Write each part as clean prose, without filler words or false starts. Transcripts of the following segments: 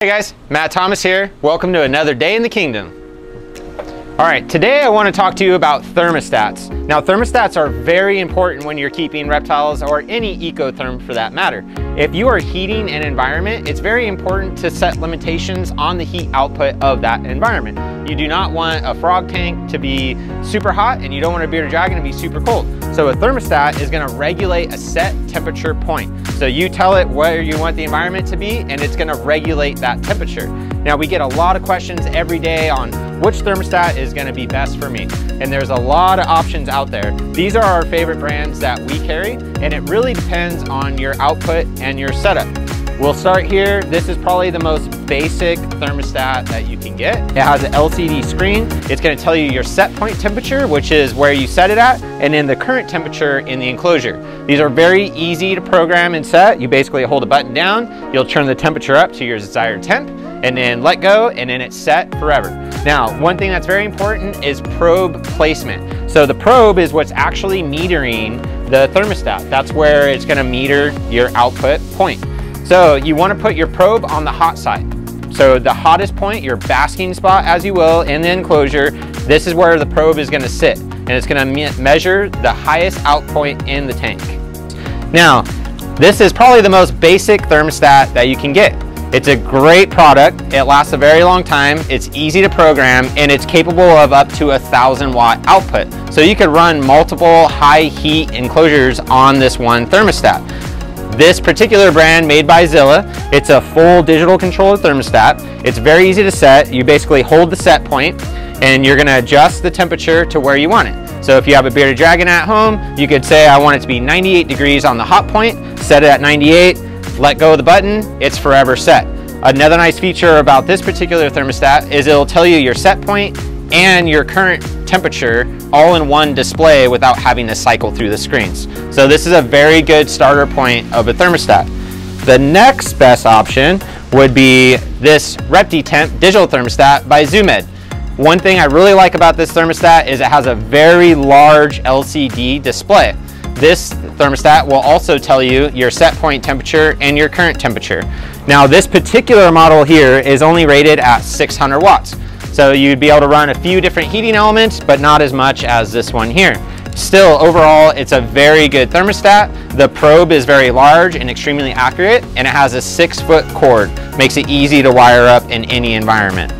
Hey guys, Matt Thomas here. Welcome to another day in the kingdom. All right, today I want to talk to you about thermostats. Now, thermostats are very important when you're keeping reptiles or any ecotherm for that matter. If you are heating an environment, it's very important to set limitations on the heat output of that environment. You do not want a frog tank to be super hot and you don't want a bearded dragon to be super cold. So a thermostat is going to regulate a set temperature point. So you tell it where you want the environment to be and it's going to regulate that temperature. Now, we get a lot of questions every day on which thermostat is going to be best for me. And there's a lot of options out there. These are our favorite brands that we carry, and it really depends on your output and your setup. We'll start here. This is probably the most basic thermostat that you can get. It has an LCD screen. It's going to tell you your set point temperature, which is where you set it at, and then the current temperature in the enclosure. These are very easy to program and set. You basically hold a button down, you'll turn the temperature up to your desired temp, and then let go, and then it's set forever. Now, one thing that's very important is probe placement. So the probe is what's actually metering the thermostat. That's where it's going to meter your output point. So you want to put your probe on the hot side. So the hottest point, your basking spot, as you will, in the enclosure, this is where the probe is going to sit, and it's going to measure the highest out point in the tank. Now, this is probably the most basic thermostat that you can get. It's a great product. It lasts a very long time. It's easy to program, and it's capable of up to 1,000 watt output. So you could run multiple high heat enclosures on this one thermostat. This particular brand, made by Zilla, it's a full digital controller thermostat. It's very easy to set. You basically hold the set point and you're gonna adjust the temperature to where you want it. So if you have a bearded dragon at home, you could say, I want it to be 98 degrees on the hot point, set it at 98, let go of the button, it's forever set. Another nice feature about this particular thermostat is it'll tell you your set point and your current temperature all in one display without having to cycle through the screens. So this is a very good starter point of a thermostat. The next best option would be this ReptiTemp digital thermostat by Blvd. One thing I really like about this thermostat is it has a very large LCD display. This thermostat will also tell you your set point temperature and your current temperature. Now, this particular model here is only rated at 600 watts. So you'd be able to run a few different heating elements, but not as much as this one here. Still, overall, it's a very good thermostat. The probe is very large and extremely accurate, and it has a 6-foot cord. Makes it easy to wire up in any environment.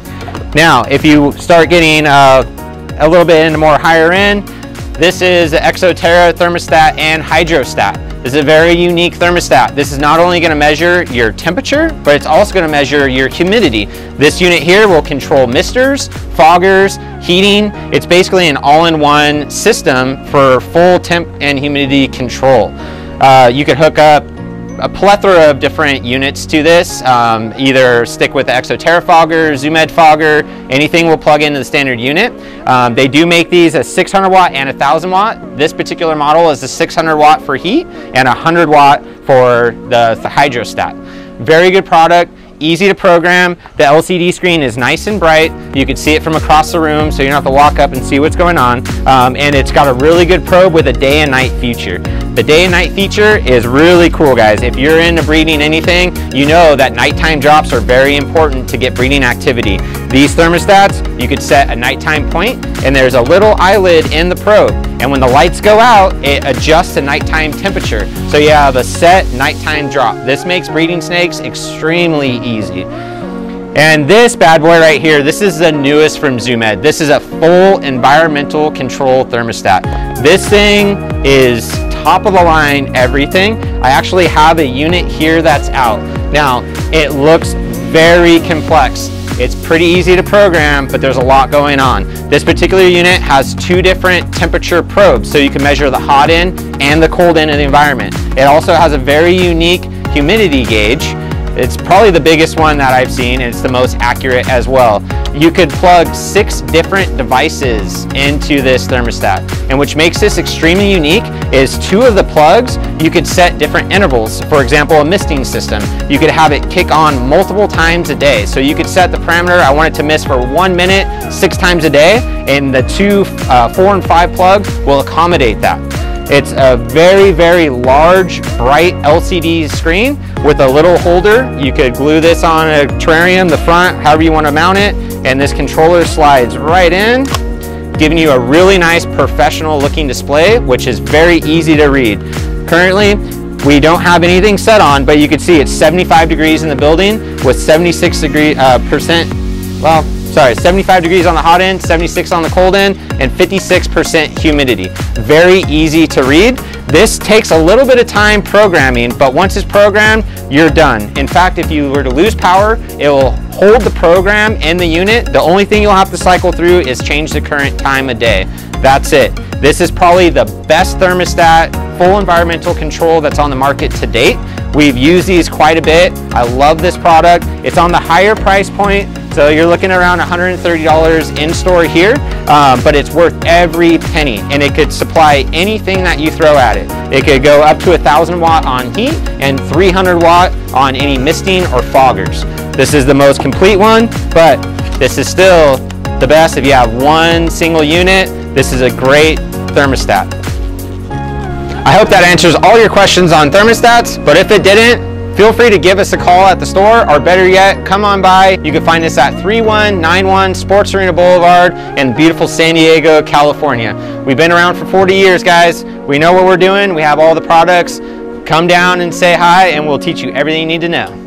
Now, if you start getting a little bit into more higher end, this is the ExoTerra thermostat and hydrostat. This is a very unique thermostat. This is not only going to measure your temperature, but it's also going to measure your humidity. This unit here will control misters, foggers, heating. It's basically an all-in-one system for full temp and humidity control. You could hook up a plethora of different units to this. Either stick with the ExoTerra fogger, Blvd fogger, anything will plug into the standard unit. They do make these a 600 watt and 1,000 watt. This particular model is a 600 watt for heat and 100 watt for the hydrostat. Very good product. Easy to program. The LCD screen is nice and bright. You can see it from across the room, so you don't have to walk up and see what's going on. And it's got a really good probe with a day and night feature. The day and night feature is really cool, guys. If you're into breeding anything, you know that nighttime drops are very important to get breeding activity. These thermostats, you could set a nighttime point, and there's a little eyelid in the probe. And when the lights go out, it adjusts the nighttime temperature. So you have a set nighttime drop. This makes breeding snakes extremely easy. And this bad boy right here, this is the newest from Blvd. This is a full environmental control thermostat. This thing is top of the line everything. I actually have a unit here that's out. Now, it looks very complex. It's pretty easy to program, but there's a lot going on. This particular unit has 2 different temperature probes, so you can measure the hot end and the cold end of the environment. It also has a very unique humidity gauge. It's probably the biggest one that I've seen, and it's the most accurate as well. You could plug 6 different devices into this thermostat, and which makes this extremely unique is 2 of the plugs you could set different intervals. For example, a misting system. You could have it kick on multiple times a day. So you could set the parameter, I want it to mist for 1 minute, 6 times a day, and the 2 4 and 5 plugs will accommodate that. It's a very, very large, bright LCD screen with a little holder. You could glue this on a terrarium, the front, however you want to mount it, and this controller slides right in, giving you a really nice professional looking display, which is very easy to read. Currently, we don't have anything set on, but you can see it's 75 degrees in the building with 76 degree, 75 degrees on the hot end, 76 on the cold end, and 56% humidity. Very easy to read. This takes a little bit of time programming, but once it's programmed, you're done. In fact, if you were to lose power, it will hold the program in the unit. The only thing you'll have to cycle through is change the current time of day. That's it. This is probably the best thermostat, full environmental control that's on the market to date. We've used these quite a bit. I love this product. It's on the higher price point, so you're looking around $130 in store here, but it's worth every penny, and it could supply anything that you throw at it. It could go up to 1,000 watt on heat and 300 watt on any misting or foggers. This is the most complete one, but this is still the best if you have one single unit. This is a great thermostat. I hope that answers all your questions on thermostats, but if it didn't, feel free to give us a call at the store, or better yet, come on by. You can find us at 3191 Sports Arena Boulevard in beautiful San Diego, California. We've been around for 40 years, guys. We know what we're doing. We have all the products. Come down and say hi, and we'll teach you everything you need to know.